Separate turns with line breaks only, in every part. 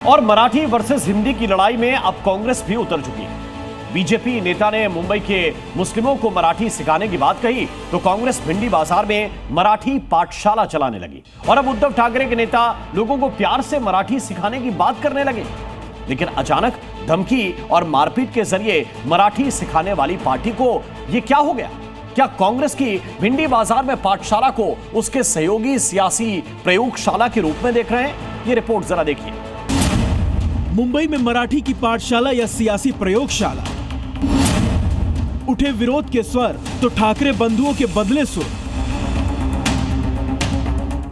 और मराठी वर्सेस हिंदी की लड़ाई में अब कांग्रेस भी उतर चुकी है। बीजेपी नेता ने मुंबई के मुस्लिमों को मराठी सिखाने की बात कही तो कांग्रेस भिंडी बाजार में मराठी पाठशाला चलाने लगी। और अब उद्धव ठाकरे के नेता लोगों को प्यार से मराठी सिखाने की बात करने लगे। लेकिन अचानक धमकी और मारपीट के जरिए मराठी सिखाने वाली पार्टी को यह क्या हो गया? क्या कांग्रेस की भिंडी बाजार में पाठशाला को उसके सहयोगी सियासी प्रयोगशाला के रूप में देख रहे हैं? ये रिपोर्ट जरा देखिए।
मुंबई में मराठी की पाठशाला या सियासी प्रयोगशाला, उठे विरोध के स्वर तो ठाकरे बंधुओं के बदले सुर।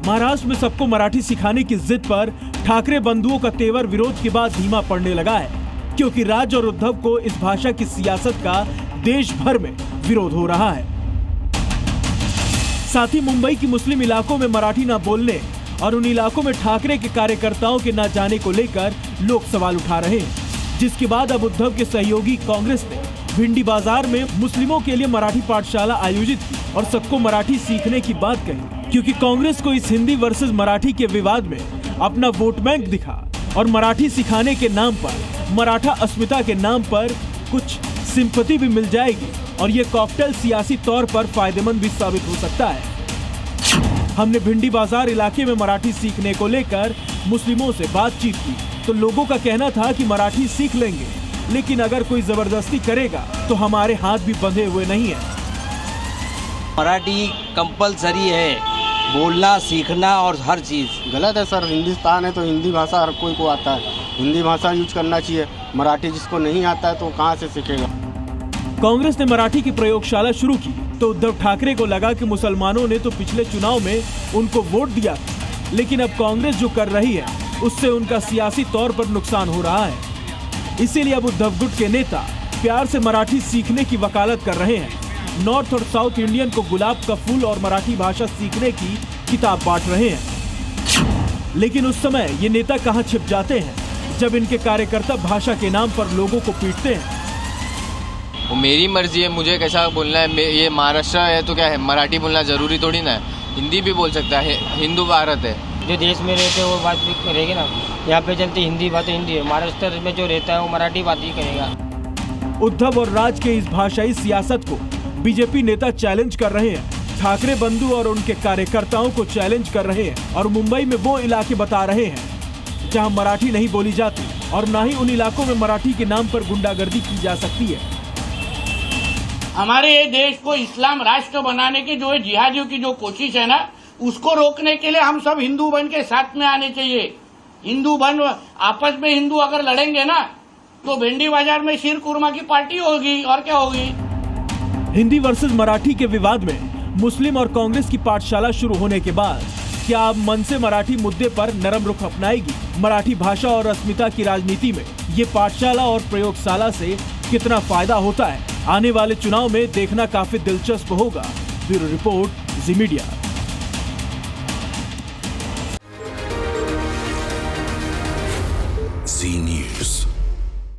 महाराष्ट्र में सबको मराठी सिखाने की जिद पर ठाकरे बंधुओं का तेवर विरोध के बाद धीमा पड़ने लगा है, क्योंकि राज और उद्धव को इस भाषा की सियासत का देश भर में विरोध हो रहा है। साथ ही मुंबई की मुस्लिम इलाकों में मराठी न बोलने और उन इलाकों में ठाकरे के कार्यकर्ताओं के न जाने को लेकर लोग सवाल उठा रहे हैं, जिसके बाद अब उद्धव के सहयोगी कांग्रेस ने भिंडी बाजार में मुस्लिमों के लिए मराठी पाठशाला आयोजित की और सबको मराठी सीखने की बात कही, क्योंकि कांग्रेस को इस हिंदी वर्सेस मराठी के विवाद में अपना वोट बैंक दिखा और मराठी सिखाने के नाम पर, मराठा अस्मिता के नाम पर कुछ सिंपैथी भी मिल जाएगी और ये कॉकटेल सियासी तौर पर फायदेमंद भी साबित हो सकता है। हमने भिंडी बाजार इलाके में मराठी सीखने को लेकर मुस्लिमों से बातचीत की तो लोगों का कहना था कि मराठी सीख लेंगे, लेकिन अगर कोई जबरदस्ती करेगा तो हमारे हाथ भी बंधे हुए नहीं है।
मराठी कंपलसरी है, बोलना सीखना और हर चीज।
गलत है सर, हिंदुस्तान है तो हिंदी भाषा हर कोई को आता है, हिंदी भाषा यूज करना चाहिए। मराठी जिसको नहीं आता है तो कहाँ से सीखेगा।
कांग्रेस ने मराठी की प्रयोगशाला शुरू की तो उद्धव ठाकरे को लगा कि मुसलमानों ने तो पिछले चुनाव में उनको वोट दिया था, लेकिन अब कांग्रेस जो कर रही है उससे उनका सियासी तौर पर नुकसान हो रहा है। इसीलिए अब उद्धव गुट के नेता प्यार से मराठी सीखने की वकालत कर रहे हैं। नॉर्थ और साउथ इंडियन को गुलाब का फूल और मराठी भाषा सीखने की किताब बांट रहे हैं। लेकिन उस समय ये नेता कहां छिप जाते हैं जब इनके कार्यकर्ता भाषा के नाम पर लोगों को पीटते हैं।
वो मेरी मर्जी है, मुझे कैसा बोलना है। ये महाराष्ट्र है तो क्या है, मराठी बोलना जरूरी थोड़ी ना है, हिंदी भी बोल सकता है। हिंदू भारत है,
जो देश में रहते हैं वो बात भी करेंगे ना। यहाँ पे चलती हिंदी बात हिंदी है, महाराष्ट्र में जो रहता है वो मराठी बात ही करेगा।
उद्धव और राज के इस भाषाई सियासत को बीजेपी नेता चैलेंज कर रहे हैं। ठाकरे बंधु और उनके कार्यकर्ताओं को चैलेंज कर रहे हैं और मुंबई में वो इलाके बता रहे हैं जहां मराठी नहीं बोली जाती और ना ही उन इलाकों में मराठी के नाम पर गुंडागर्दी की जा सकती है।
हमारे ये देश को इस्लाम राष्ट्र बनाने की जो जिहादियों की जो कोशिश है ना, उसको रोकने के लिए हम सब हिंदू बन के साथ में आने चाहिए। हिंदू बन आपस में हिंदू अगर लड़ेंगे ना तो भिंडी बाजार में शीर कुरमा की पार्टी होगी और क्या होगी।
हिंदी वर्सेस मराठी के विवाद में मुस्लिम और कांग्रेस की पाठशाला शुरू होने के बाद क्या अब मन से मराठी मुद्दे पर नरम रुख अपनाएगी? मराठी भाषा और अस्मिता की राजनीति में ये पाठशाला और प्रयोगशाला से कितना फायदा होता है, आने वाले चुनाव में देखना काफी दिलचस्प होगा। ब्यूरो रिपोर्ट, जी मीडिया।
जी न्यूज़।